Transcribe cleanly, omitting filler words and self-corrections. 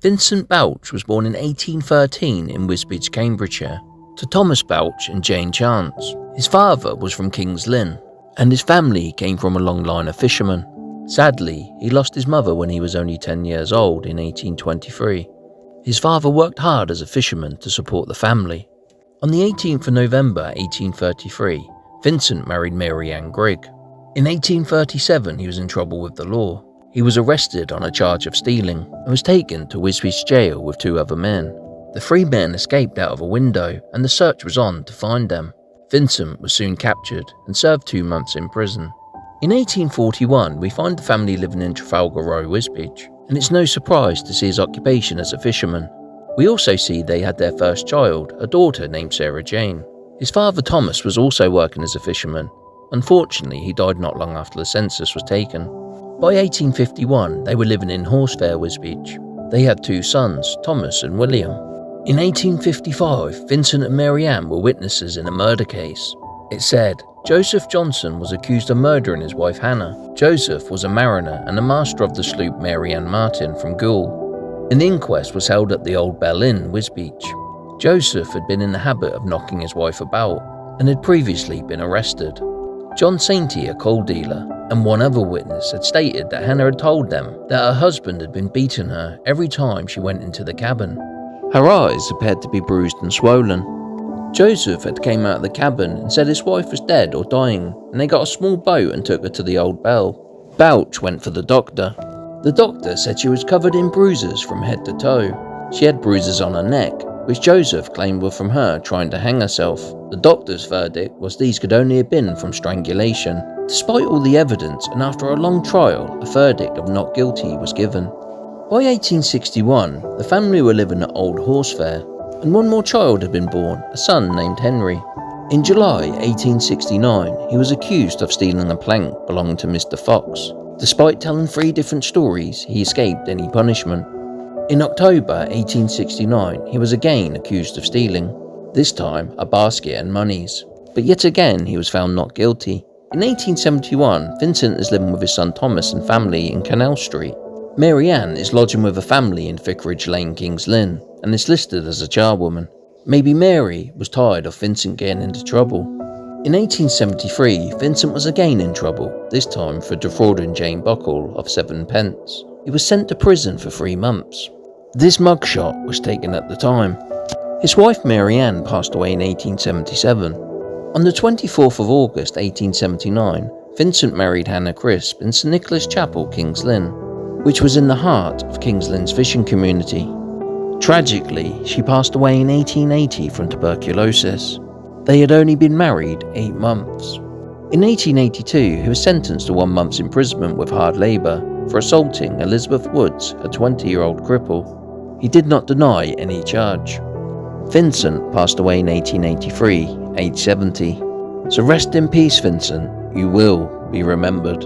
Vincent Bouch was born in 1813 in Wisbech, Cambridgeshire, to Thomas Bouch and Jane Chance. His father was from King's Lynn, and his family came from a long line of fishermen. Sadly, he lost his mother when he was only 10 years old in 1823. His father worked hard as a fisherman to support the family. On the 18th of November 1833, Vincent married Mary Ann Grigg. In 1837, he was in trouble with the law. He was arrested on a charge of stealing and was taken to Wisbech jail with 2 other men. The 3 men escaped out of a window and the search was on to find them. Vincent was soon captured and served 2 months in prison. In 1841, we find the family living in Trafalgar Row, Wisbech, and it's no surprise to see his occupation as a fisherman. We also see they had their first child, a daughter named Sarah Jane. His father Thomas was also working as a fisherman. Unfortunately, he died not long after the census was taken. By 1851, they were living in Horsefair, Wisbech. They had 2 sons, Thomas and William. In 1855, Vincent and Mary Ann were witnesses in a murder case. It said, Joseph Johnson was accused of murdering his wife Hannah. Joseph was a mariner and a master of the sloop Mary Ann Martin from Goole. An inquest was held at the Old Bell Inn, Wisbech. Joseph had been in the habit of knocking his wife about and had previously been arrested. John Sainty, a coal dealer, and 1 other witness had stated that Hannah had told them that her husband had been beating her every time she went into the cabin. Her eyes appeared to be bruised and swollen. Joseph had came out of the cabin and said his wife was dead or dying, and they got a small boat and took her to the Old Bell. Bouch went for the doctor. The doctor said she was covered in bruises from head to toe. She had bruises on her neck, which Joseph claimed were from her trying to hang herself. The doctor's verdict was these could only have been from strangulation. Despite all the evidence and after a long trial, a verdict of not guilty was given. By 1861, the family were living at Old Horsefair, and 1 more child had been born, a son named Henry. In July 1869, he was accused of stealing a plank belonging to Mr. Fox. Despite telling 3 different stories, he escaped any punishment. In October 1869, he was again accused of stealing, this time a basket and monies, but yet again he was found not guilty. In 1871, Vincent is living with his son Thomas and family in Canal Street. Mary Ann is lodging with a family in Vicarage Lane, King's Lynn, and is listed as a charwoman. Maybe Mary was tired of Vincent getting into trouble. In 1873, Vincent was again in trouble, this time for defrauding Jane Buckle of 7 pence. He was sent to prison for 3 months. This mugshot was taken at the time. His wife Mary Ann passed away in 1877. On the 24th of August 1879, Vincent married Hannah Crisp in St Nicholas Chapel, King's Lynn, which was in the heart of King's Lynn's fishing community. Tragically, she passed away in 1880 from tuberculosis. They had only been married 8 months. In 1882, he was sentenced to 1 month's imprisonment with hard labour for assaulting Elizabeth Woods, a 20-year-old cripple. He did not deny any charge. Vincent passed away in 1883, aged 70. So rest in peace, Vincent. You will be remembered.